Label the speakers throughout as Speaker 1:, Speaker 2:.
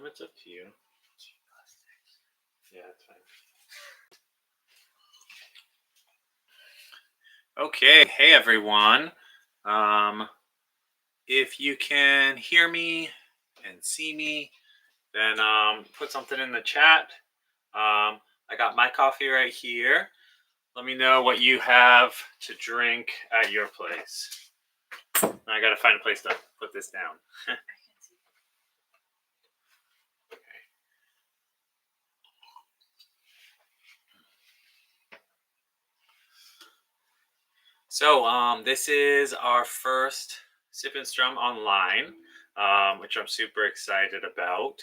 Speaker 1: It's up to you. Yeah, it's fine. Okay, hey everyone. If you can hear me and see me, then put something in the chat. I got my coffee right here. Let me know what you have to drink at your place. I gotta find a place to put this down. So this is our first SipNStrum online, which I'm super excited about.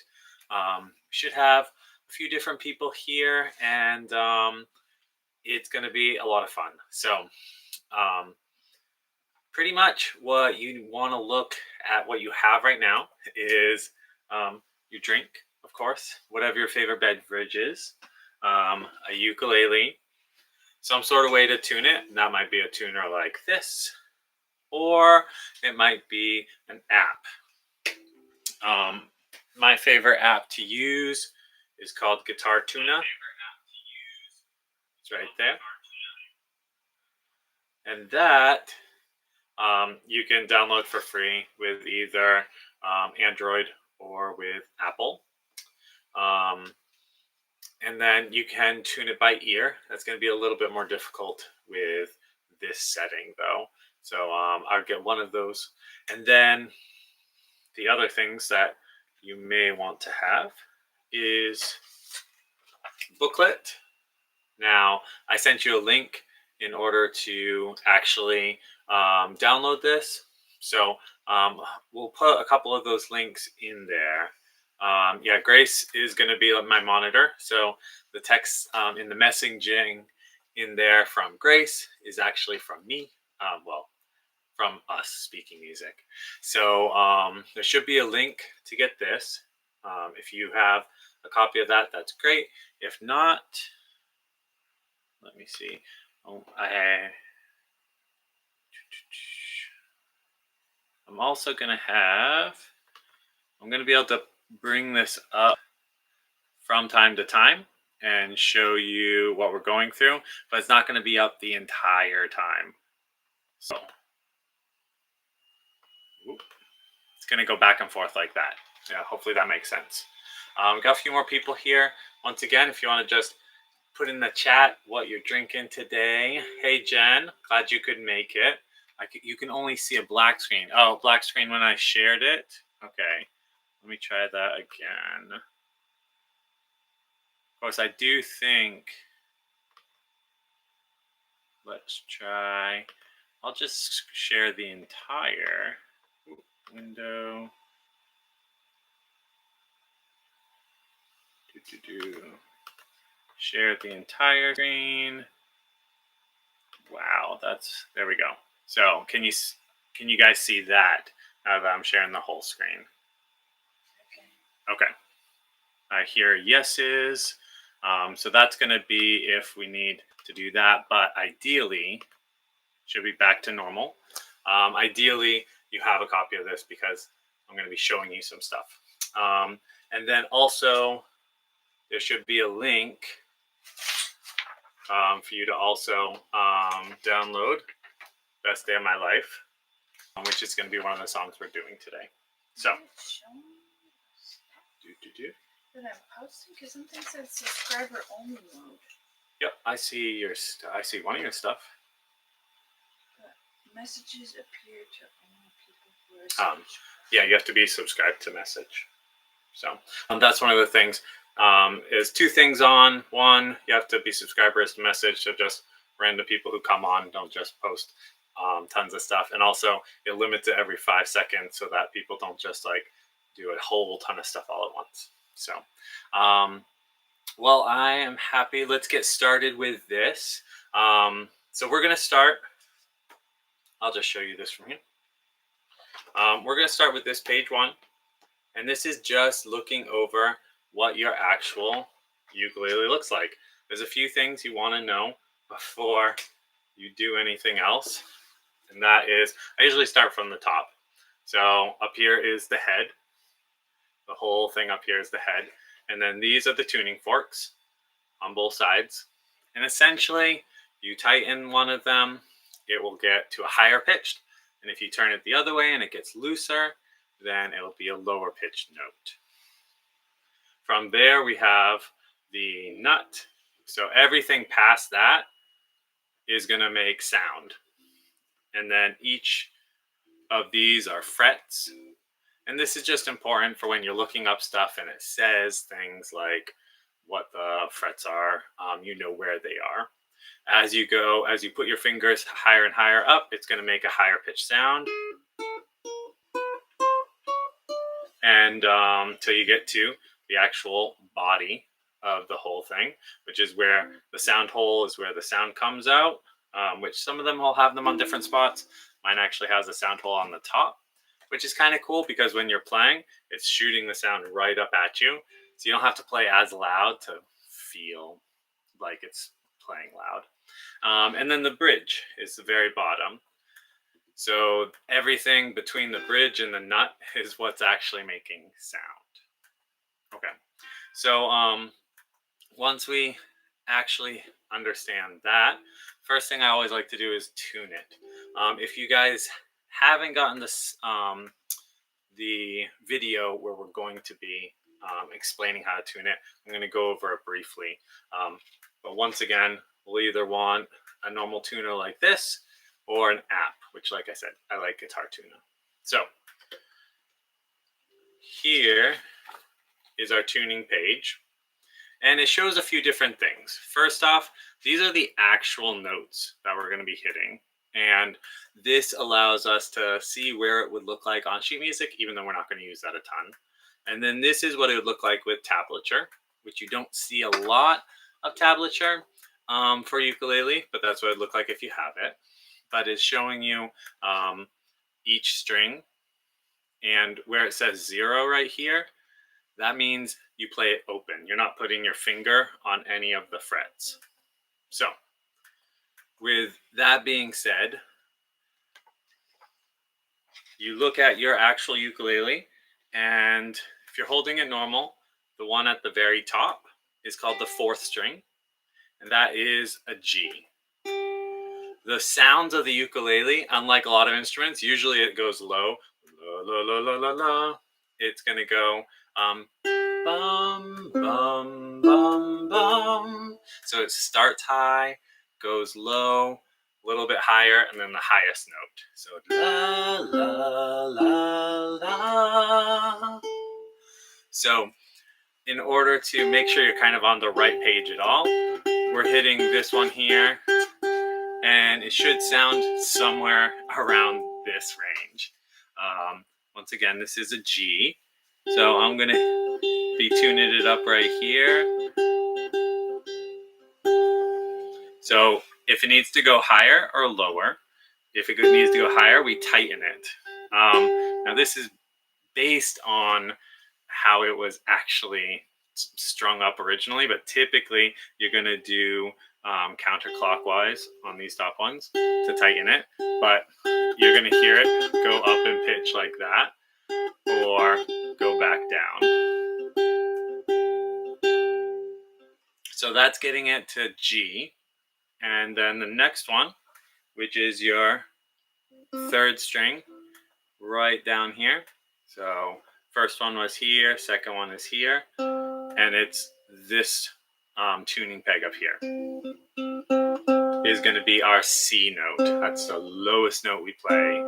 Speaker 1: We should have a few different people here, and it's going to be a lot of fun. So pretty much what you want to look at what you have right now is your drink, of course, whatever your favorite beverage is, a ukulele, some sort of way to tune it. And that might be a tuner like this, or it might be an app. My favorite app to use is called Guitar Tuna. It's right there. And that you can download for free with either Android or with Apple. And then you can tune it by ear. That's going to be a little bit more difficult with this setting, though. So I'll get one of those. And then the other things that you may want to have is booklet. Now, I sent you a link in order to actually download this. So we'll put a couple of those links in there. Yeah, Grace is going to be my monitor. So the text in the messaging in there from Grace is actually from me. Well, from us speaking music. So there should be a link to get this. If you have a copy of that, that's great. If not, let me see. I'm also going to have, I'm going to be able to bring this up from time to time and show you what we're going through, but it's not going to be up the entire time. So it's going to go back and forth like that. Yeah, hopefully that makes sense. We've got a few more people here. Once again, if you want to just put in the chat what you're drinking today. Hey, Jen, glad you could make it. You can only see a black screen. Oh, black screen when I shared it? Okay, let me try that again. Of course, I do think, let's try, I'll just share the entire window. Share the entire screen. Wow, there we go. So can you guys see that now that I'm sharing the whole screen? Okay. I hear yeses. So that's going to be if we need to do that, but ideally should be back to normal. Ideally, you have a copy of this because I'm going to be showing you some stuff. And then also there should be a link for you to also download Best Day of My Life, which is going to be one of the songs we're doing today. So,
Speaker 2: that I'm posting, because something says subscriber only mode.
Speaker 1: Yep, I see your I see one of your stuff.
Speaker 2: But messages appear to only people who are subscribed.
Speaker 1: Yeah, you have to be subscribed to message. So that's one of the things. Is two things on. One, you have to be subscribers to message, so just random people who come on, don't just post tons of stuff. And also it limits it every 5 seconds so that people don't just like do a whole ton of stuff all at once. So well, I am happy. Let's get started with this. So we're going to start. I'll just show you this from here. We're going to start with this page 1. And this is just looking over what your actual ukulele looks like. There's a few things you want to know before you do anything else. And that is, I usually start from the top. So up here is the head. The whole thing up here is the head. And then these are the tuning forks on both sides. And essentially, you tighten one of them, it will get to a higher pitched. And if you turn it the other way and it gets looser, then it'll be a lower pitched note. From there, we have the nut. So everything past that is going to make sound. And then each of these are frets. And this is just important for when you're looking up stuff and it says things like what the frets are, you know where they are. As you go, as you put your fingers higher and higher up, it's going to make a higher pitched sound. And till you get to the actual body of the whole thing, which is where the sound hole is, where the sound comes out, which some of them will have them on different spots. Mine actually has a sound hole on the top, which is kind of cool because when you're playing, it's shooting the sound right up at you. So you don't have to play as loud to feel like it's playing loud. And then the bridge is the very bottom. So everything between the bridge and the nut is what's actually making sound. Okay. So once we actually understand that, first thing I always like to do is tune it. If you guys haven't gotten this, the video where we're going to be explaining how to tune it, I'm going to go over it briefly. But once again, we'll either want a normal tuner like this or an app, which, like I said, I like Guitar Tuner. So here is our tuning page, and it shows a few different things. First off, these are the actual notes that we're going to be hitting, and this allows us to see where it would look like on sheet music, even though we're not going to use that a ton. And then this is what it would look like with tablature, which you don't see a lot of tablature for ukulele, but that's what it would look like if you have it. But it's showing you each string, and where it says 0 right here, that means you play it open. You're not putting your finger on any of the frets. So with that being said, you look at your actual ukulele, and if you're holding it normal, the one at the very top is called the 4th string, and that is a G. The sounds of the ukulele, unlike a lot of instruments, usually it goes low, la la la la la. It's gonna go bum bum bum bum. So it starts high, goes low, a little bit higher, and then the highest note. So la la la la. So in order to make sure you're kind of on the right page at all, we're hitting this one here, and it should sound somewhere around this range. Once again, this is a G, so I'm going to be tuning it up right here. So if it needs to go higher or lower, if it needs to go higher, we tighten it. Now this is based on how it was actually strung up originally, but typically you're going to do counterclockwise on these top ones to tighten it, but you're going to hear it go up in pitch like that or go back down. So that's getting it to G. And then the next one, which is your 3rd string, right down here. So first one was here, second one is here, and it's this tuning peg up here is going to be our C note. That's the lowest note we play.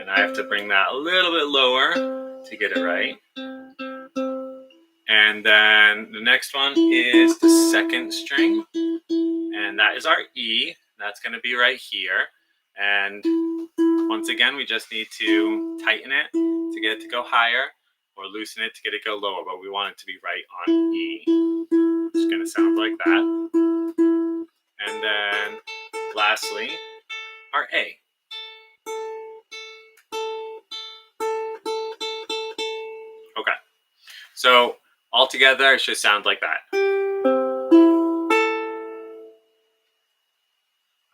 Speaker 1: And I have to bring that a little bit lower to get it right. And then the next one is the 2nd string, and that is our E. That's going to be right here. And once again, we just need to tighten it to get it to go higher, or loosen it to get it to go lower, but we want it to be right on E. It's going to sound like that. And then lastly, our A. Okay, so altogether it should sound like that.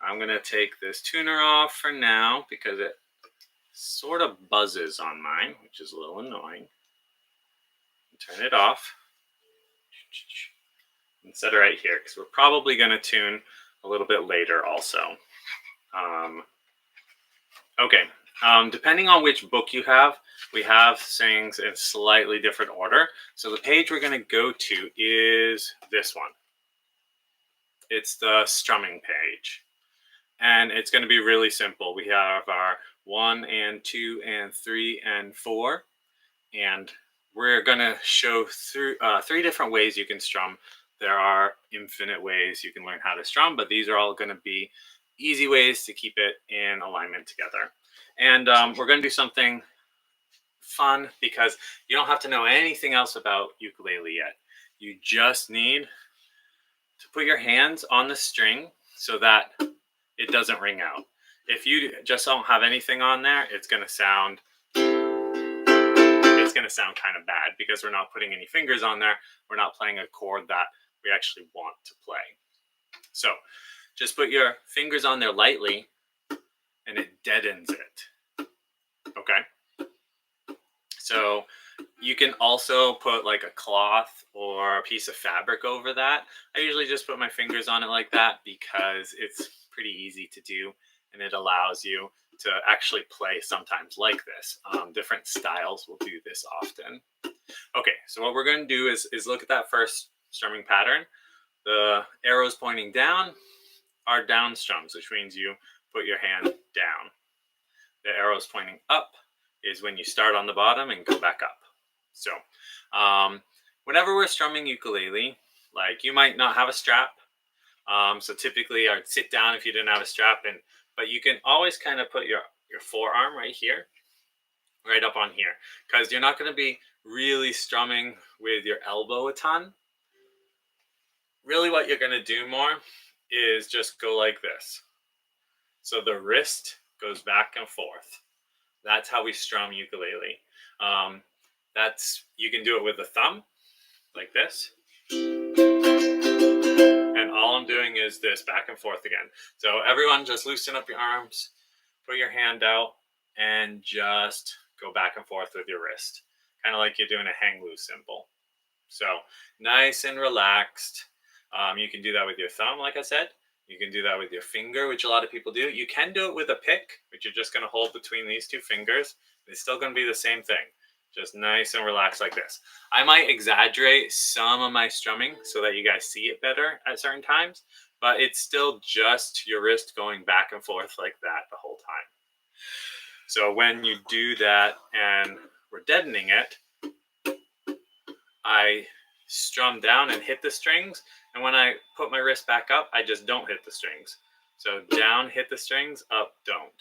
Speaker 1: I'm going to take this tuner off for now because it sort of buzzes on mine, which is a little annoying. Turn it off and set it right here because we're probably going to tune a little bit later also. Okay, depending on which book you have, we have things in slightly different order. So the page we're going to go to is this one. It's the strumming page. And it's going to be really simple. We have our 1 and 2 and 3 and 4. And we're going to show through 3 different ways you can strum. There are infinite ways you can learn how to strum, but these are all going to be easy ways to keep it in alignment together. And we're going to do something fun because you don't have to know anything else about ukulele yet. You just need to put your hands on the string so that it doesn't ring out. If you just don't have anything on there, it's going to sound kind of bad because we're not putting any fingers on there. We're not playing a chord that we actually want to play. So just put your fingers on there lightly and it deadens it. Okay? So you can also put like a cloth or a piece of fabric over that. I usually just put my fingers on it like that because it's pretty easy to do and it allows you to actually play sometimes like this. Different styles will do this often. Okay, so what we're going to do is look at that first strumming pattern. The arrows pointing down are down strums, which means you put your hand down. The arrows pointing up is when you start on the bottom and go back up. So whenever we're strumming ukulele, like you might not have a strap. So typically I'd sit down if you didn't have a strap, but you can always kind of put your forearm right here, right up on here, because you're not going to be really strumming with your elbow a ton. Really what you're going to do more is just go like this. So the wrist goes back and forth. That's how we strum ukulele. You can do it with the thumb, like this. And all I'm doing is this, back and forth again. So everyone just loosen up your arms, put your hand out, and just go back and forth with your wrist. Kind of like you're doing a hang loose cymbal. So nice and relaxed. You can do that with your thumb, like I said. You can do that with your finger, which a lot of people do. You can do it with a pick, which you're just going to hold between these 2 fingers. It's still going to be the same thing. Just nice and relaxed like this. I might exaggerate some of my strumming so that you guys see it better at certain times, but it's still just your wrist going back and forth like that the whole time. So when you do that and we're deadening it, I strum down and hit the strings, and when I put my wrist back up, I just don't hit the strings. So down, hit the strings, up, don't.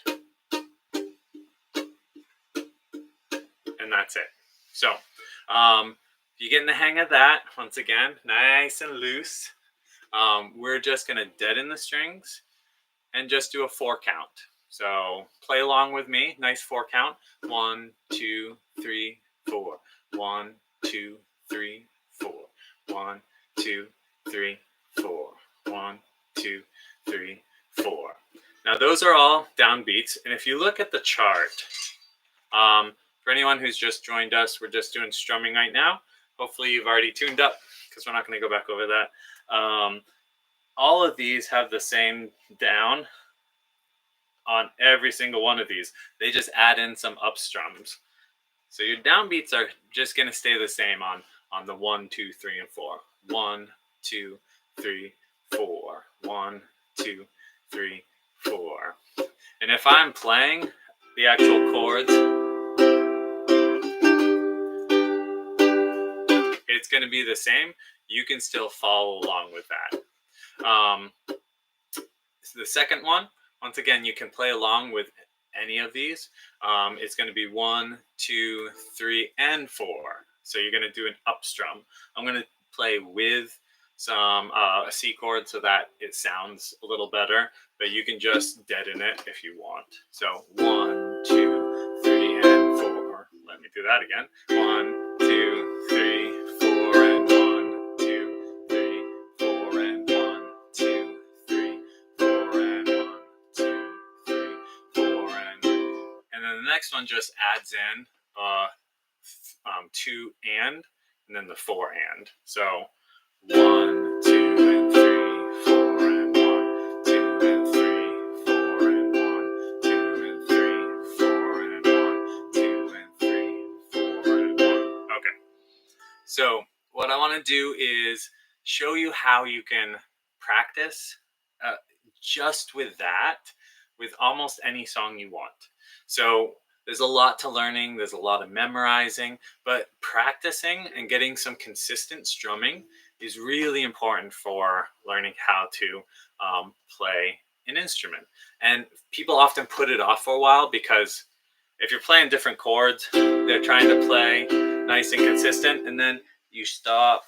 Speaker 1: And that's it. So if you get in the hang of that, once again, nice and loose, we're just going to deaden the strings and just do a 4 count. So play along with me. Nice 4 count. 1, 2, 3, 4. 1, 2, 3, 4. 1, 2, 3, 4. 1, 2, 3, 4. Now those are all downbeats. And if you look at the chart, for anyone who's just joined us, we're just doing strumming right now. Hopefully you've already tuned up because we're not going to go back over that. All of these have the same down on every single one of these. They just add in some up strums. So your downbeats are just going to stay the same on the 1, 2, 3, and 4. 1, 2, 3, 4. 1, 2, 3, 4. And if I'm playing the actual chords, it's going to be the same. You can still follow along with that. So the second one, once again, you can play along with any of these. It's going to be 1, 2, 3, and 4. So you're going to do an up strum. I'm going to play with some a C chord so that it sounds a little better, but you can just deaden it if you want. So 1, 2, 3, and 4. Let me do that again. 1, 2, 3, 4, and 1, 2, 3, 4, and 1, 2, 3, 4, and 1, 2, 3, 4, and then the next one just adds in 2 and then the 4 and. So 1, 2, and 3, 4, and 1, 2, and 3, 4, and 1, 2, and 3, 4, and 1, 2, and 3, 4, and 1. Okay. So what I want to do is show you how you can practice just with that, with almost any song you want. So there's a lot to learning, there's a lot of memorizing, but practicing and getting some consistent strumming is really important for learning how to play an instrument. And people often put it off for a while because if you're playing different chords, they're trying to play nice and consistent, and then you stop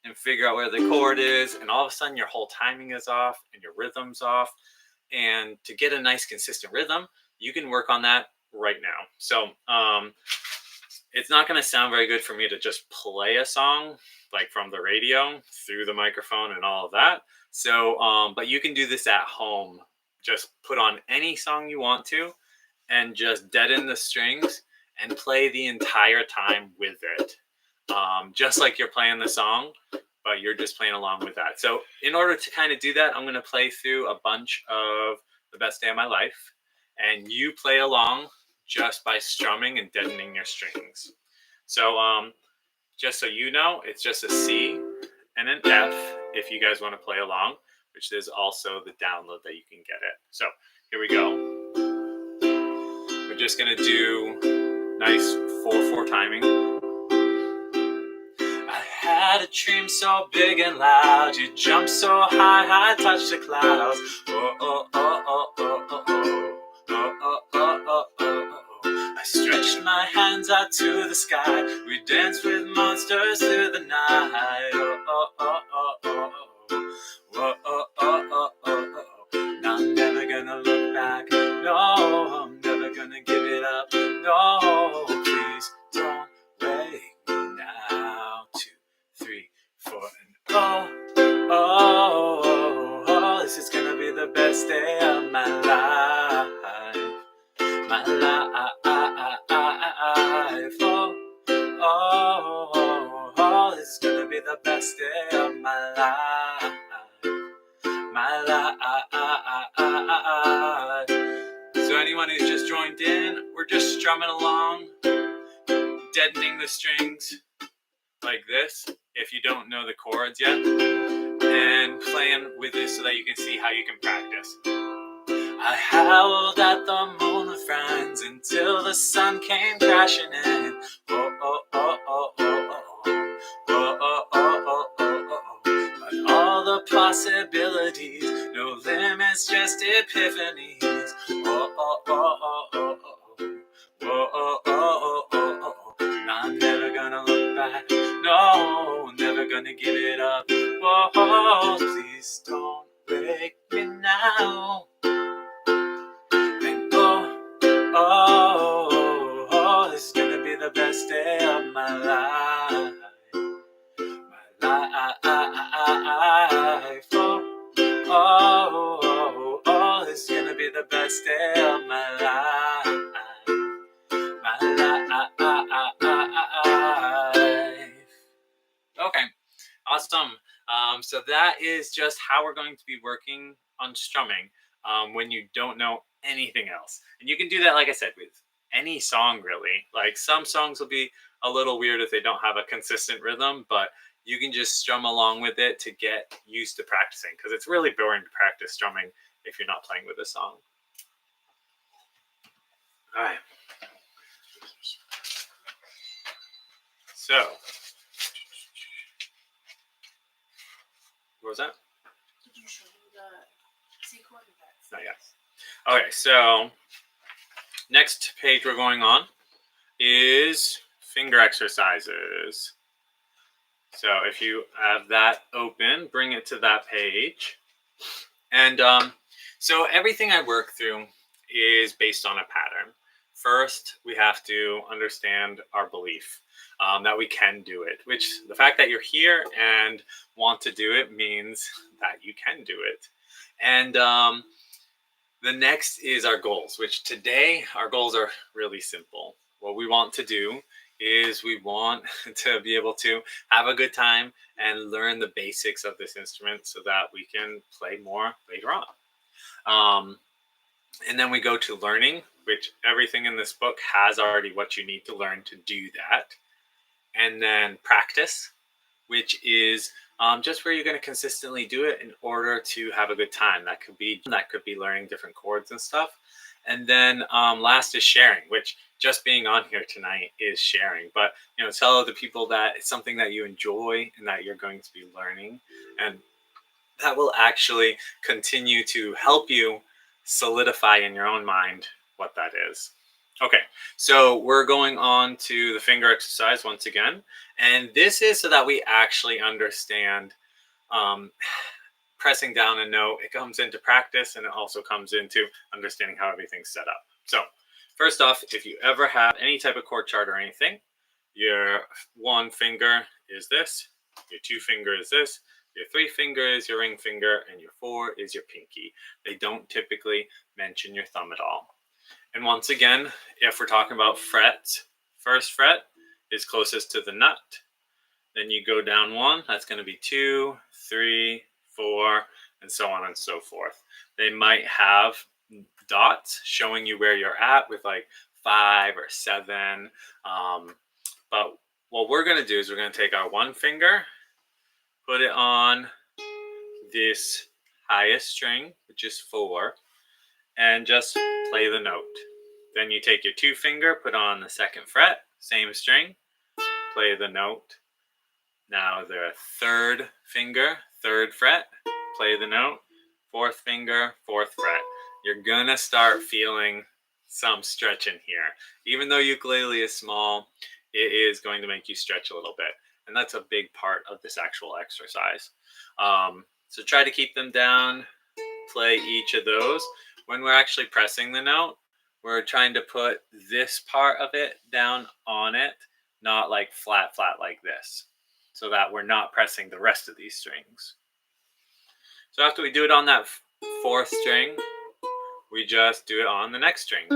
Speaker 1: and figure out where the chord is, and all of a sudden your whole timing is off and your rhythm's off. And to get a nice consistent rhythm, you can work on that right now. So it's not going to sound very good for me to just play a song like from the radio through the microphone and all of that. So but you can do this at home. Just put on any song you want to and just deaden the strings and play the entire time with it, just like you're playing the song, but you're just playing along with that. So in order to kind of do that, I'm going to play through a bunch of The Best Day of My Life, and you play along just by strumming and deadening your strings. So just so you know, it's just a C and an F if you guys want to play along, which is also the download that you can get it. So here we go. We're just going to do nice 4/4 timing. I had a dream so big and loud, you jumped so high, touched the clouds. Oh, oh, oh, oh, oh, oh, oh, oh, oh, oh, oh, oh. I stretched my hands out to the sky, we danced with monsters through the night. Oh, oh, oh, oh, oh, oh, oh, oh, oh, oh, oh. Now I'm never gonna look back, no, I'm never gonna give it up, no, please don't wake me now. 2, 3, 4, and oh, this is gonna be the best day of my life, my life. Oh, this is gonna be the best day of my life, my life. So anyone who's just joined in, we're just strumming along, deadening the strings like this, if you don't know the chords yet, and playing with this so that you can see how you can practice. I howled at the moon with friends until the sun came crashing in. Oh, oh, oh, oh, oh, oh, oh, oh, oh, oh, oh, oh. But all the possibilities, no limits, just epiphanies. Oh, oh, oh, oh, oh, oh, oh, oh, oh, oh, oh, oh. And I'm never gonna look back, no, never gonna give it up. Whoa, please don't wake me now. And oh, this is gonna be the best day of my life, my life. Oh, this is gonna be the best day of my life, my life. Okay, awesome. So that is just how we're going to be working on strumming when you don't know anything else. And you can do that, like I said, with any song really. Like some songs will be a little weird if they don't have a consistent rhythm, but you can just strum along with it to get used to practicing, because it's really boring to practice strumming if you're not playing with a song. All right. So, what was that?
Speaker 2: Did you show me the C chord?
Speaker 1: Not yet. Okay, so next page we're going on is finger exercises. So if you have that open, bring it to that page. And so everything I work through is based on a pattern. First, we have to understand our belief that we can do it, which the fact that you're here and want to do it means that you can do it. And The next is our goals, which today our goals are really simple. What we want to do is we want to be able to have a good time and learn the basics of this instrument so that we can play more later on. And then we go to learning, which everything in this book has already what you need to learn to do that. And then practice, which is just where you're going to consistently do it in order to have a good time. That could be learning different chords and stuff. And then last is sharing, which just being on here tonight is sharing. But tell other people that it's something that you enjoy and that you're going to be learning, and that will actually continue to help you solidify in your own mind what that is. Okay, so we're going on to the finger exercise once again. And this is so that we actually understand pressing down a note. It comes into practice, and it also comes into understanding how everything's set up. So first off, if you ever have any type of chord chart or anything, your one finger is this, your two finger is this, your three finger is your ring finger, and your four is your pinky. They don't typically mention your thumb at all. And once again, if we're talking about frets, first fret is closest to the nut. Then you go down one, that's going to be 2, 3, 4, and so on and so forth. They might have dots showing you where you're at with like 5 or 7. But what we're going to do is we're going to take our one finger, put it on this highest string, which is 4, and just play the note. Then you take your two finger, put on the second fret, same string, play the note. Now the third finger, third fret, play the note, fourth finger, fourth fret. You're gonna start feeling some stretch in here. Even though ukulele is small, it is going to make you stretch a little bit. And that's a big part of this actual exercise. So try to keep them down, play each of those. When we're actually pressing the note, we're trying to put this part of it down on it, not like flat like this, so that we're not pressing the rest of these strings. So after we do it on that fourth string, we just do it on the next string,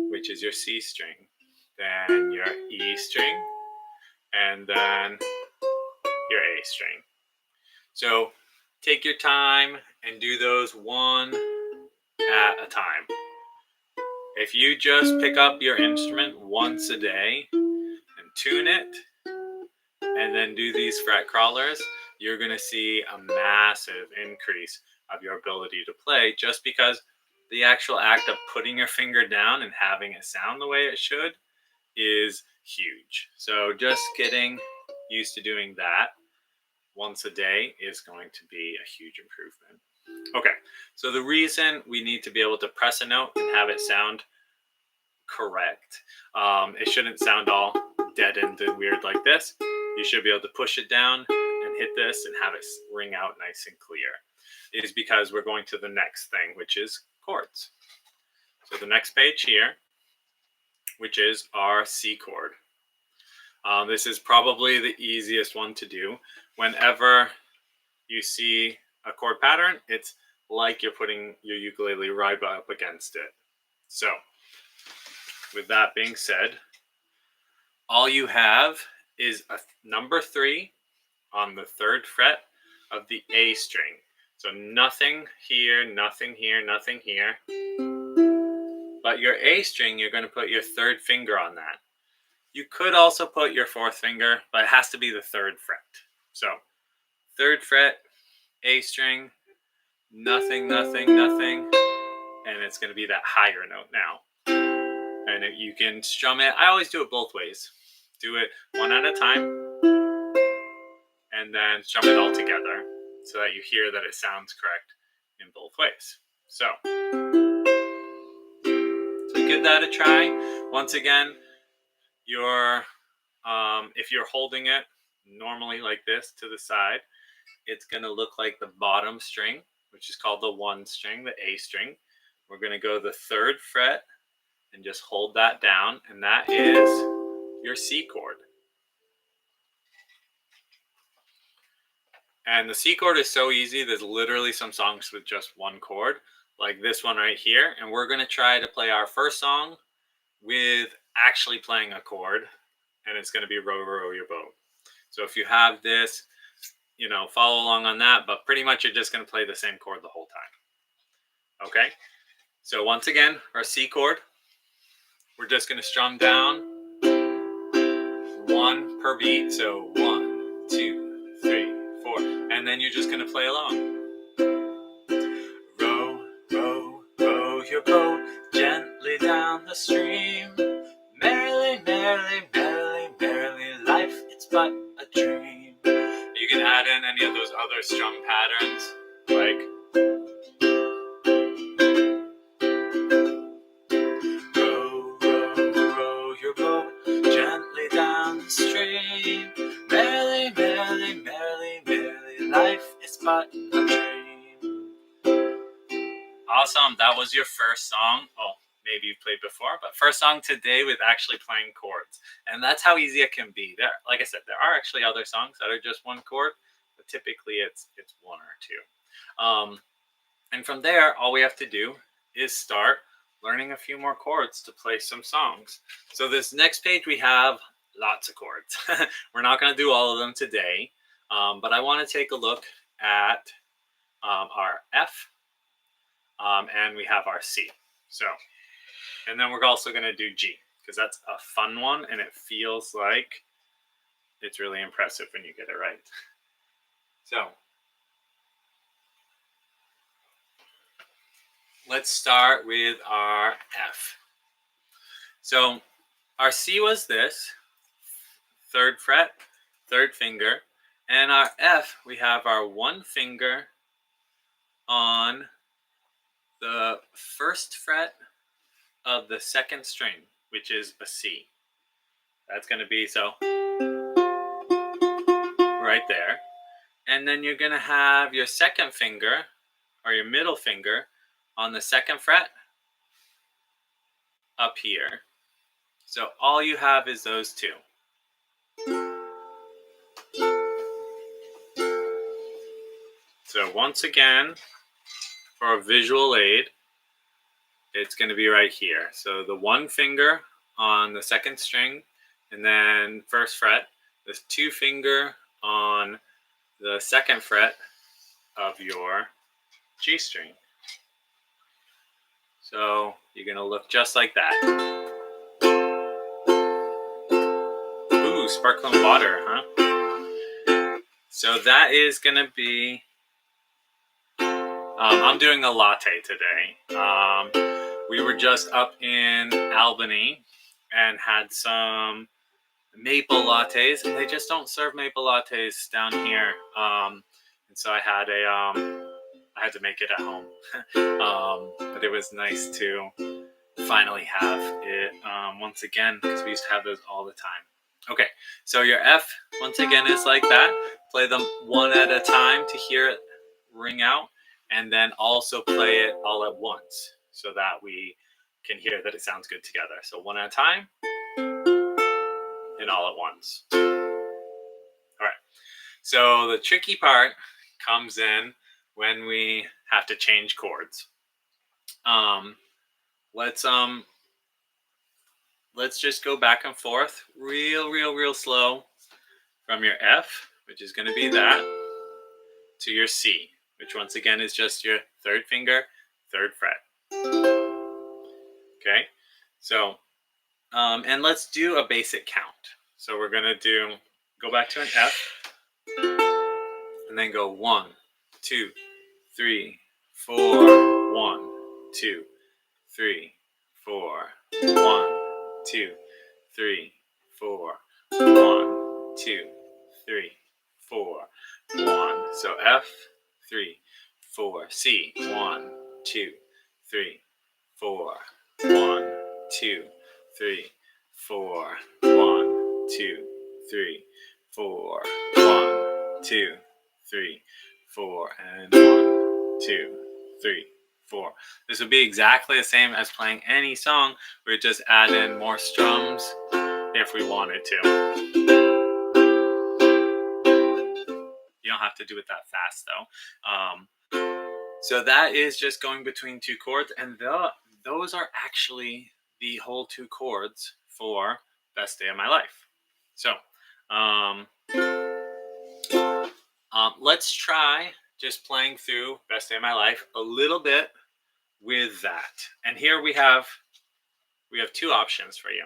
Speaker 1: which is your C string, then your E string, and then your A string. So take your time and do those one at a time. If you just pick up your instrument once a day and tune it, and then do these fret crawlers, you're going to see a massive increase of your ability to play, just because the actual act of putting your finger down and having it sound the way it should is huge. So just getting used to doing that once a day is going to be a huge improvement. Okay, so the reason we need to be able to press a note and have it sound correct, it shouldn't sound all deadened and weird like this. You should be able to push it down and hit this and have it ring out nice and clear. It is because we're going to the next thing, which is chords. So the next page here, which is our C chord. This is probably the easiest one to do. Whenever you see a chord pattern, it's like you're putting your ukulele right up against it. So with that being said, all you have is a number 3 on the third fret of the A string. So nothing here, nothing here, nothing here. But your A string, you're going to put your third finger on that. You could also put your fourth finger, but it has to be the third fret. So third fret, A string, nothing, nothing, nothing. And it's going to be that higher note now. And you can strum it. I always do it both ways. Do it one at a time, and then strum it all together so that you hear that it sounds correct in both ways. So give that a try. Once again, if you're holding it normally like this to the side, it's going to look like the bottom string, which is called the 1 string, the A string. We're going to go to the third fret and just hold that down, and that is your C chord. And the C chord is so easy. There's literally some songs with just one chord, like this one right here, and we're going to try to play our first song with actually playing a chord, and it's going to be Row, Row Your Boat. So if you have this, you know, follow along on that, but pretty much you're just going to play the same chord the whole time. Okay? So once again, our C chord, we're just going to strum down one per beat. So 1, 2, 3, 4, and then you're just going to play along. Row, row, row your boat gently down the stream. Merrily, merrily, merrily, merrily, life it's but a dream. You can add in any of those other strum patterns, like row, row, row your boat gently down the stream. Merrily, merrily, merrily, merrily, life is but a dream. Awesome, that was your first song. Oh, maybe you've played before, but first song today with actually playing chords. And that's how easy it can be. There, like I said, there are actually other songs that are just one chord, but typically it's one or two. And from there, all we have to do is start learning a few more chords to play some songs. So this next page, we have lots of chords. We're not going to do all of them today, but I want to take a look at our F, and we have our C. So, and then we're also going to do G, because that's a fun one, and it feels like it's really impressive when you get it right. So, let's start with our F. So, our C was this, 3rd fret, 3rd finger, and our F, we have our 1 finger on the 1st fret of the 2nd string, which is a C. That's going to be so right there. And then you're going to have your 2nd finger, or your middle finger, on the 2nd fret up here. So all you have is those two. So once again, for a visual aid, it's going to be right here. So the 1 finger on the 2nd string, and then 1st fret, this 2 finger on the 2nd fret of your G string. So you're going to look just like that. Ooh, sparkling water, huh? So that is going to be, I'm doing a latte today. We were just up in Albany and had some maple lattes, and they just don't serve maple lattes down here. And so I had to make it at home. But it was nice to finally have it once again, because we used to have those all the time. Okay, so your F, once again, is like that. Play them one at a time to hear it ring out, and then also play it all at once so that we can hear that it sounds good together. So one at a time and all at once. All right, so the tricky part comes in when we have to change chords. Let's just go back and forth real slow from your F, which is going to be that, to your C, which once again is just your 3rd finger, 3rd fret. Okay, so and let's do a basic count. So we're going to go back to an F, and then go 1, 2, 3, 4, 1, 2, 3, 4, 1, 2, 3, 4, 1, 2, 3, 4, 1. So F, 3, 4, C, 1, 2, 3, 4, 1, 2, 3, 4, 1, 2, 3, 4, 1, 2, 3, 4, and 1, 2, 3, 4. This would be exactly the same as playing any song. We'd just add in more strums if we wanted to. You don't have to do it that fast though. So that is just going between two chords, and those are actually the whole two chords for Best Day of My Life. So let's try just playing through Best Day of My Life a little bit with that. And here we have two options for you.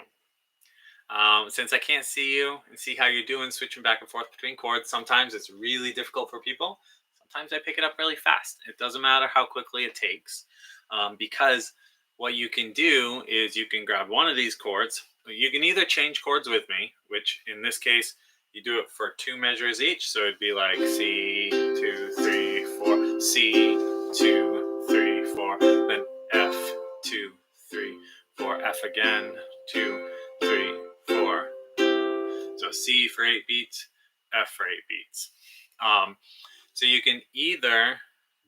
Speaker 1: Since I can't see you and see how you're doing switching back and forth between chords, sometimes it's really difficult for people. Sometimes I pick it up really fast. It doesn't matter how quickly it takes, because what you can do is you can grab one of these chords. You can either change chords with me, which in this case, you do it for 2 measures each. So it'd be like C, 2, 3, 4, C, 2, 3, 4, then F, 2, 3, 4, F again, 2, 3, 4. So C for 8 beats, F for 8 beats. So you can either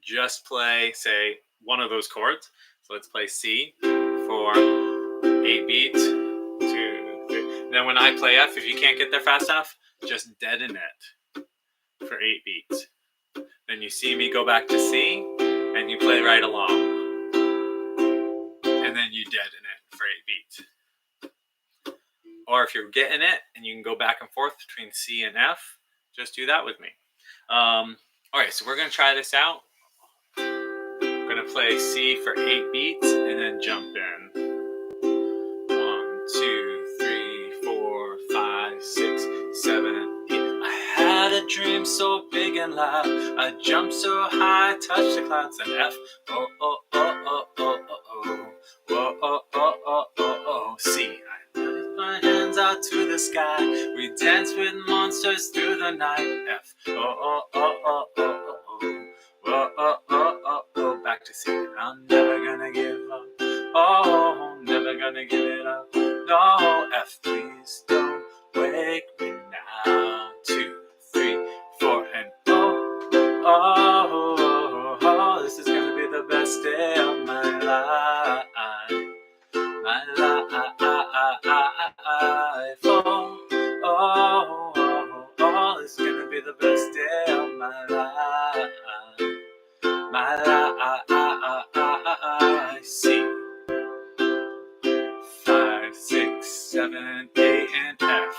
Speaker 1: just play, say, one of those chords. So let's play C for 8 beats, 2, 3. Then when I play F, if you can't get there fast enough, just deaden it for 8 beats. Then you see me go back to C, and you play right along. And then you deaden it for 8 beats. Or if you're getting it and you can go back and forth between C and F, just do that with me. All right, so we're going to try this out. I'm going to play C for 8 beats and then jump in. 1, 2, 3, 4, 5, 6, 7, 8. I had a dream so big and loud. I jumped so high, touched the clouds, and F. Oh, oh, oh, oh, oh, oh, oh. Whoa, oh, oh, oh, oh, oh. C. My hands out to the sky. We dance with monsters through the night. F. Oh, oh, oh, oh, oh, oh, oh. Whoa, oh, oh, oh, oh. Back to C. I'm never gonna give up. Oh, never gonna give it up. No, F. Please don't wake me now. 2, 3, 4, and oh, oh, oh, oh. This is gonna be the best day of my life. My life. Oh, oh, oh, oh, it's gonna be the best day of my life. My life. C. 5, 6, 7, 8, and F.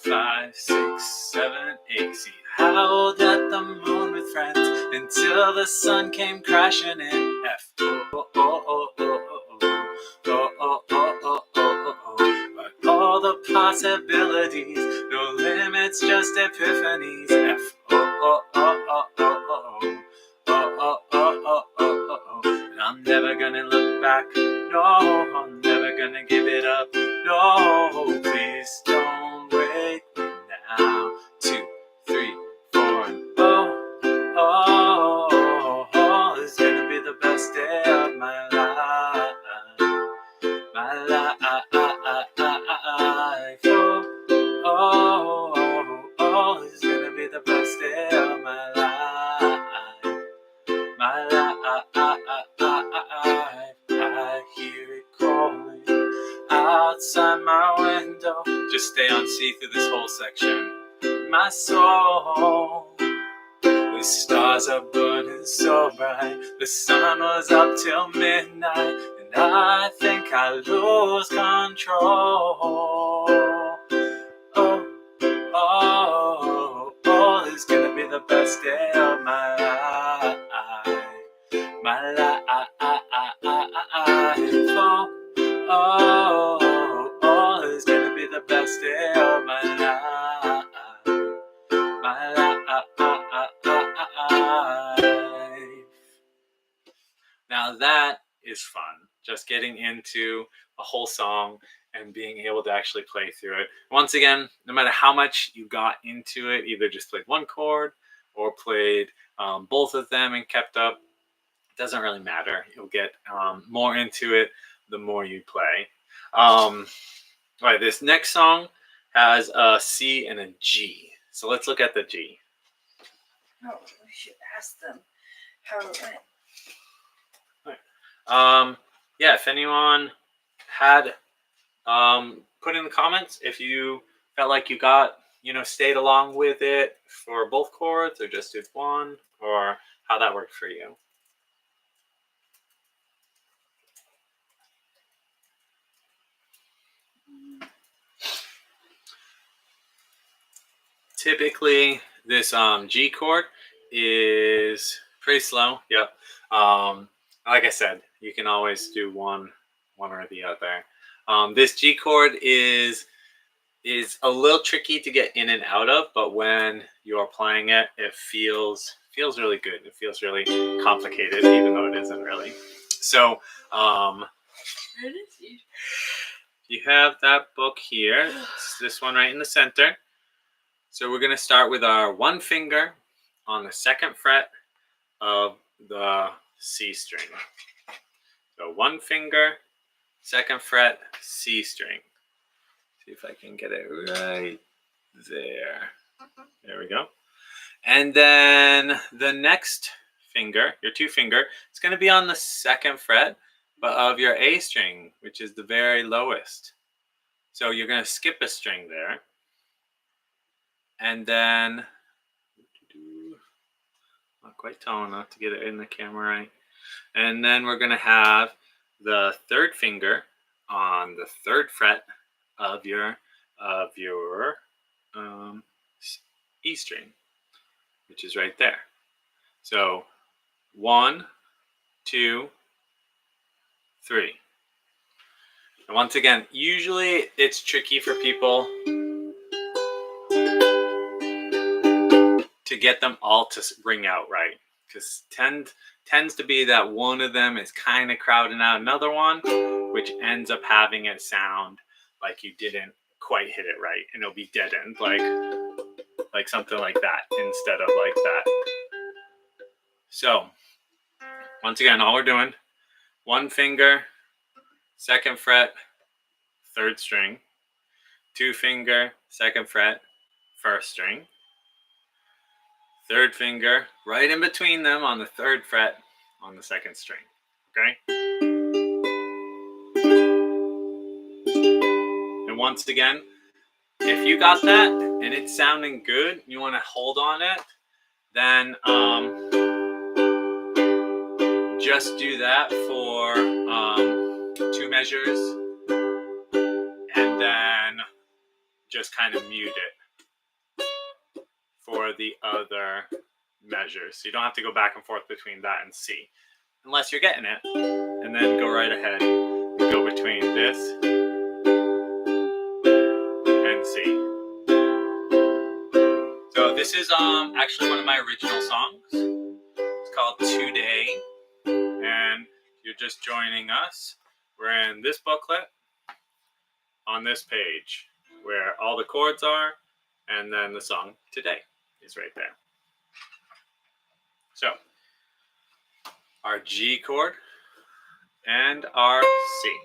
Speaker 1: 5, 6, 7, 8. C. Howled at the moon with friends until the sun came crashing in. F. Oh, oh, oh, oh, oh, oh. Oh, oh, oh, oh, oh, oh. But all the possibilities, no limits, just epiphanies. F. Oh, oh, oh, oh, oh, oh. Oh, oh, oh, oh, oh, oh. And I'm never gonna look back. No, I'm never gonna give it up. No, please don't wake me now. 2, 3, 4, and oh, oh, oh, oh. It's gonna be the best day of my life. My life. Oh, oh, oh, oh. It's gonna be the best day of my life. My life. I hear it calling outside my window. Just stay on C through this whole section. My soul. The stars are burning so bright. The sun was up till midnight, and I think I lose control. Oh, oh, oh, it's gonna be the best day of my life. My life. Oh, oh, oh, it's gonna be the best day of my life. My life. Now that is fun. Just getting into a whole song and being able to actually play through it. Once again, no matter how much you got into it, either just played one chord or played both of them and kept up, it doesn't really matter. You'll get more into it the more you play. All right, this next song has a C and a G. So let's look at the G.
Speaker 2: Oh, we should ask them how it went.
Speaker 1: Yeah, if anyone had put in the comments if you felt like you got, stayed along with it for both chords or just did one, or how that worked for you. Typically, this G chord is pretty slow. Yep. Like I said, you can always do one or the other. This G chord is a little tricky to get in and out of, but when you're playing it, it feels really good. It feels really complicated, even though it isn't really. So, you have that book here. It's this one right in the center. So we're going to start with our one finger on the second fret of the C string. So one finger, second fret, C string. See if I can get it right there. There we go. And then the next finger, your two finger, it's going to be on the second fret, but of your A string, which is the very lowest. So you're going to skip a string there. And then, not quite tall enough to get it in the camera right. And then we're going to have the third finger on the third fret of your E string, which is right there. So 1, 2, 3. And once again, usually it's tricky for people to get them all to ring out right, because tends to be that one of them is kind of crowding out another one, which ends up having it sound like you didn't quite hit it right, and it'll be dead end, like something like that instead of like that. So once again, all we're doing, one finger, second fret, third string, two finger, second fret, first string, third finger right in between them on the third fret on the second string. Okay? And once again, if you got that and it's sounding good, you want to hold on it, then just do that for 2 measures, and then just kind of mute it for the other measures. So you don't have to go back and forth between that and C, unless you're getting it. And then go right ahead and go between this and C. So this is actually one of my original songs. It's called Today, and you're just joining us. We're in this booklet on this page where all the chords are, and then the song Today is right there. So our G chord and our C.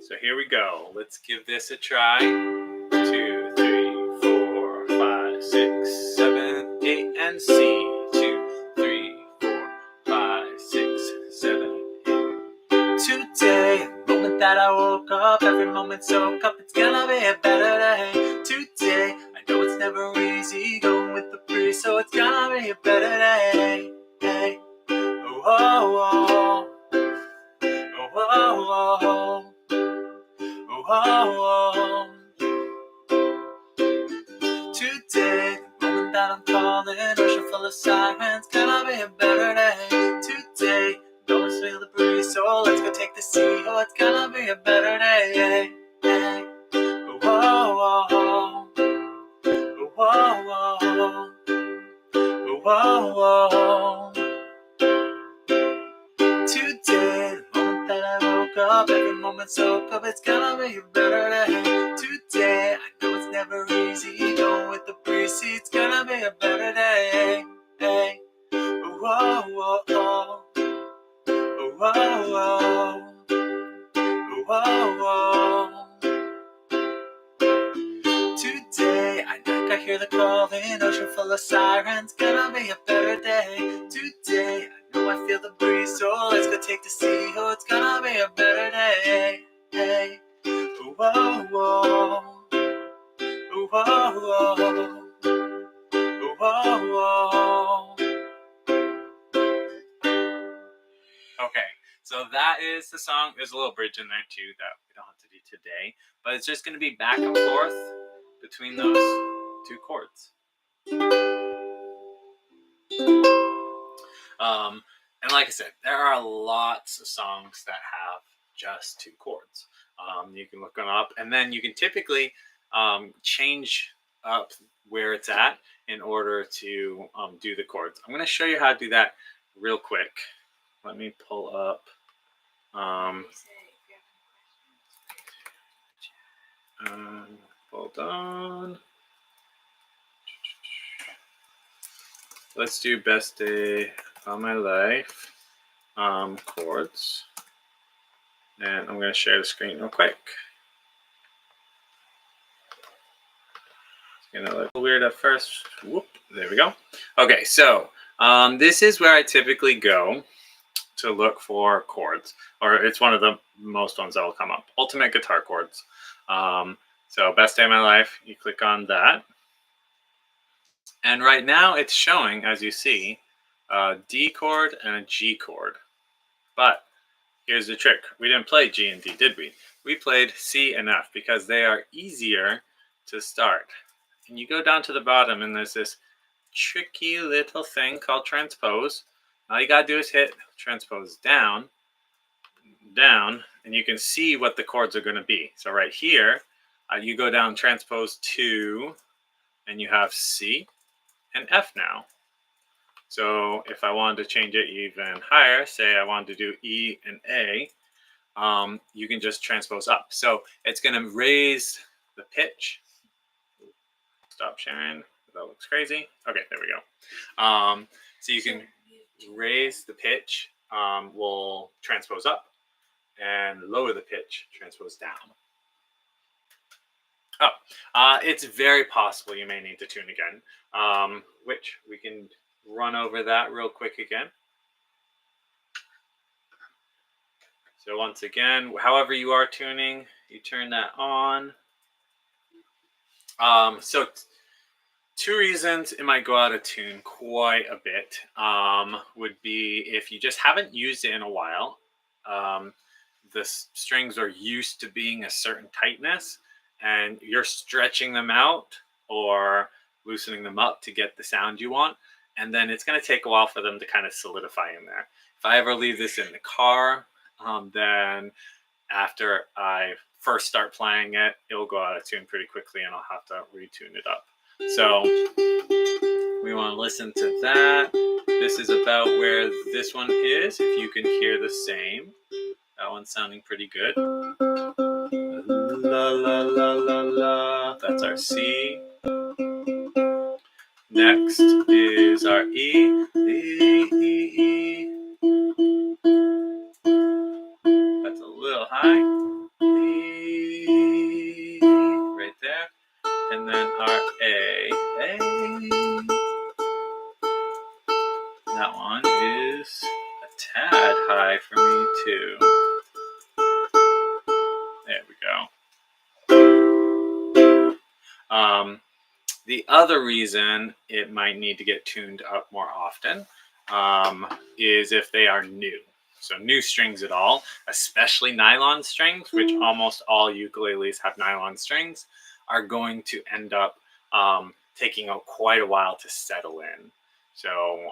Speaker 1: So here we go. Let's give this a try. 2, 3, 4, 5, 6, 7, 8, and C. 2, 3, 4, 5, 6, 7, 8. Today, the moment that I woke up, every moment soak up, it's gonna be a better day. Today, I know it's never easy going with the breeze, so it's gonna be a better day. Hey. Oh, oh, oh. Oh, oh, oh. Oh, oh, oh. Today, the moment that I'm calling, ocean full of sirens, gonna be a better day. Today, no one's feel the breeze, so let's go take the sea. Oh, it's gonna be a better day. Hey, hey. Oh, oh, oh. Oh, oh, oh. Oh, oh, oh. Today, the moment that I woke up, every moment soak up, it's gonna be a better day. Today, I know it's never easy going with the breeze, see, it's gonna be a better day. Hey, oh, oh, oh, oh, oh, oh, oh, oh, oh. Today, I hear the calling, ocean full of sirens, gonna be a better day. Today, I know I feel the breeze, so let's go take the sea. Oh, it's gonna be a better day. Hey, oh, oh, oh. Oh, oh, oh. Oh, oh, oh. So that is the song. There's a little bridge in there too that we don't have to do today, but it's just going to be back and forth between those two chords. And like I said, there are lots of songs that have just two chords. You can look them up, and then you can typically change up where it's at in order to do the chords. I'm going to show you how to do that real quick. Let me pull up. Hold on. Let's do Best Day of My Life chords. And I'm going to share the screen real quick. It's going to look weird at first. Whoop, there we go. Okay, so this is where I typically go to look for chords, or it's one of the most ones that will come up. Ultimate guitar chords. So Best Day of My Life, you click on that. And right now it's showing, as you see, a D chord and a G chord. But here's the trick. We didn't play G and D, did we? We played C and F because they are easier to start. And you go down to the bottom and there's this tricky little thing called transpose. All you gotta do is hit transpose down, down, and you can see what the chords are gonna be. So right here, you go down transpose 2, and you have C and F now. So if I wanted to change it even higher, say I wanted to do E and A, you can just transpose up. So it's going to raise the pitch. Stop sharing. That looks crazy. Okay, there we go. So you can raise the pitch, will transpose up, and lower the pitch, transpose down. It's very possible you may need to tune again, which we can run over that real quick again. So once again, however you are tuning, you turn that on. So two reasons it might go out of tune quite a bit would be if you just haven't used it in a while. The strings are used to being a certain tightness, and you're stretching them out or loosening them up to get the sound you want. And then it's going to take a while for them to kind of solidify in there. If I ever leave this in the car, then after I first start playing it, it'll go out of tune pretty quickly and I'll have to retune it up. So we want to listen to that. This is about where this one is, if you can hear the same. That one's sounding pretty good. La la la la la. That's our C. Next is our E. E, E, E. That's a little high. E, right there. And then our A. A. That one is a tad high for me too. There we go. The other reason it might need to get tuned up more often is if they are new. So new strings at all, especially nylon strings, which almost all ukuleles have nylon strings, are going to end up taking quite a while to settle in. So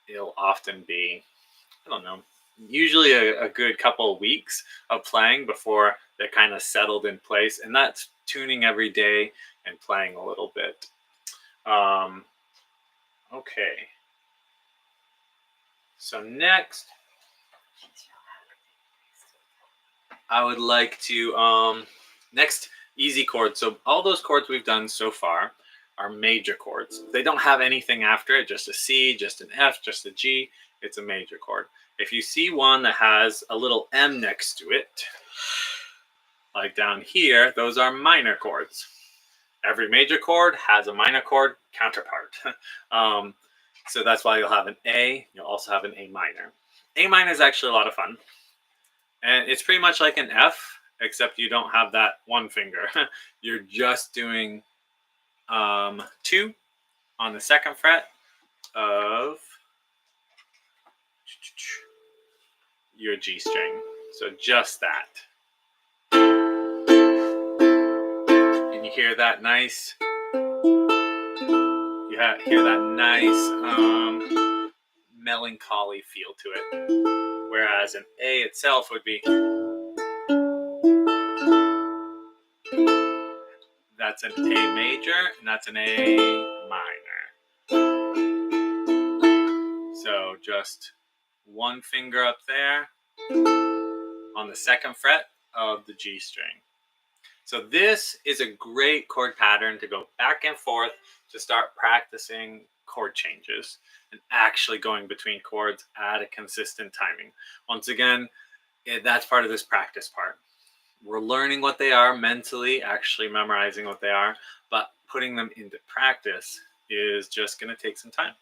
Speaker 1: it'll often be, I don't know, usually a good couple of weeks of playing before they're kind of settled in place. And that's tuning every day and playing a little bit. Okay. So next, I would like to, next easy chords. So all those chords we've done so far are major chords. They don't have anything after it, just a C, just an F, just a G. It's a major chord. If you see one that has a little M next to it, like down here, those are minor chords. Every major chord has a minor chord counterpart. So that's why you'll have an A. You'll also have an A minor. A minor is actually a lot of fun. And it's pretty much like an F, except you don't have that one finger. You're just doing 2 on the 2nd fret of your G string. So just that. And you hear that nice, hear that nice melancholy feel to it. Whereas an A itself would be, that's an A major, and that's an A minor. So just one finger up there on the second fret of the G string. So this is a great chord pattern to go back and forth to start practicing chord changes and actually going between chords at a consistent timing. Once again, that's part of this practice part. We're learning what they are mentally, actually memorizing what they are, but putting them into practice is just going to take some time.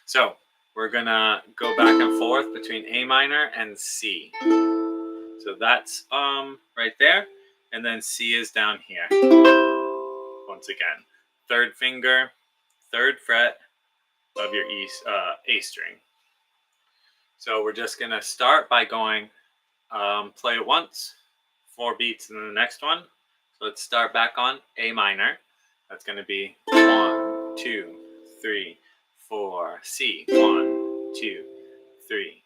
Speaker 1: So we're going to go back and forth between A minor and C. So that's right there. And then C is down here. Once again, third finger, third fret of your A string. So we're just going to start by going, play it once, 4 beats in the next one. So let's start back on A minor. That's going to be 1, 2, 3, 4, C. 1, 2, 3,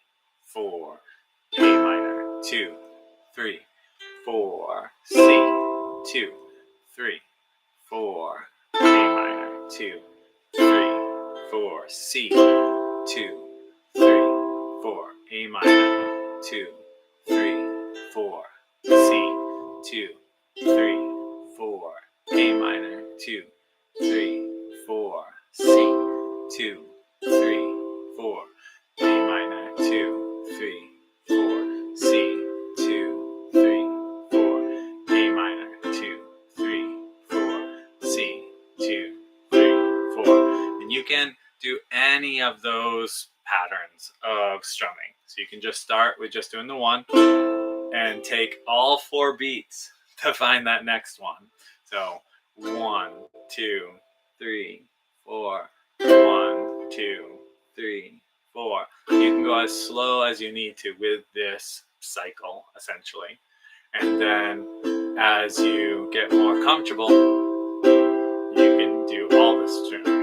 Speaker 1: 4, A minor, 2, 3, 4, C. 2, 3, 4, A minor, 2, 3, 4, C. 2, 3, 4, A minor, 2, 3, 4, C. 2, 3, 4, A minor, 2, 3, 4, C. 2, 3, 4, A minor, 2, 3, 4, C. 2, 3, 4, A minor, 2, 3, 4, C. 2, 3, 4. And you can do any of those patterns of strumming. So you can just start with just doing the one and take all 4 beats to find that next one. So 1, 2, 3, 4, 1, 2, 3, 4. You can go as slow as you need to with this cycle, essentially. And then as you get more comfortable, you can do all the strings.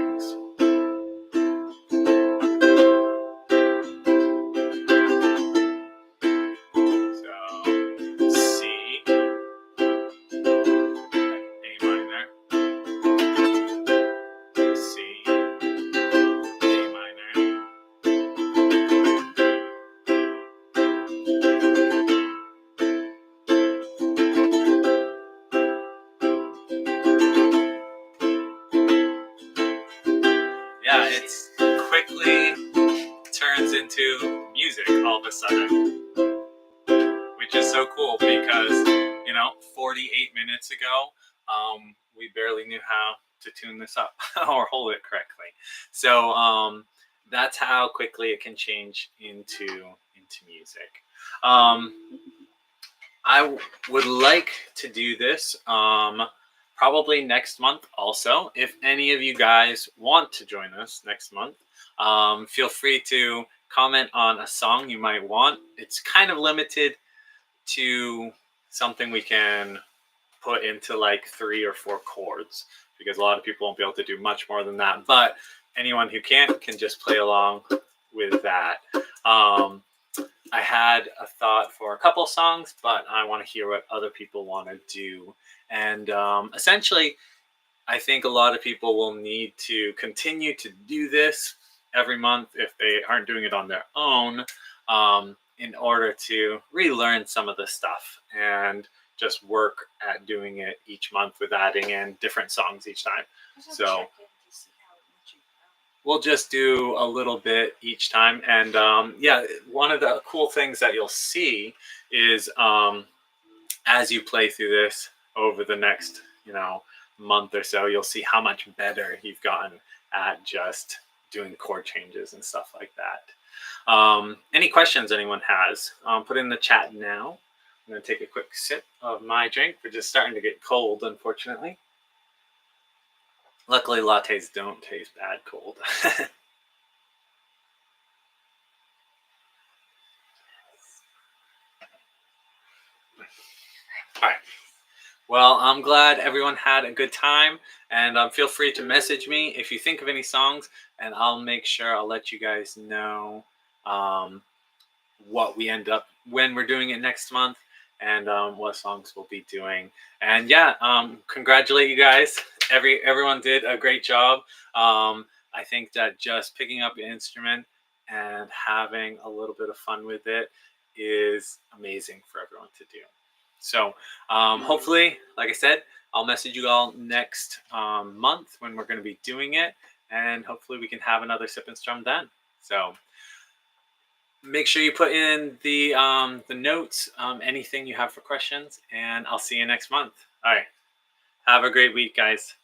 Speaker 1: Yeah, it's quickly turns into music all of a sudden, which is so cool because, 48 minutes ago, we barely knew how to tune this up or hold it correctly. So that's how quickly it can change into music. I would like to do this probably next month also. If any of you guys want to join us next month, feel free to comment on a song you might want. It's kind of limited to something we can put into like 3 or 4 chords because a lot of people won't be able to do much more than that. But anyone who can just play along with that. I had a thought for a couple songs, but I want to hear what other people want to do. And essentially, I think a lot of people will need to continue to do this every month if they aren't doing it on their own in order to relearn some of the stuff and just work at doing it each month with adding in different songs each time. So we'll just do a little bit each time. And one of the cool things that you'll see is as you play through this over the next, month or so, you'll see how much better you've gotten at just doing chord changes and stuff like that. Any questions anyone has, put in the chat now. I'm going to take a quick sip of my drink. We're just starting to get cold, unfortunately. Luckily, lattes don't taste bad cold. All right. Well, I'm glad everyone had a good time, and feel free to message me if you think of any songs, and I'll make sure I'll let you guys know um, what we end up when we're doing it next month, and what songs we'll be doing. And yeah, congratulate you guys. Everyone did a great job. I think that just picking up an instrument and having a little bit of fun with it is amazing for everyone to do. So hopefully, like I said, I'll message you all next month when we're going to be doing it, and hopefully we can have another Sip and Strum then. So make sure you put in the notes, anything you have for questions, and I'll see you next month. All right. Have a great week, guys.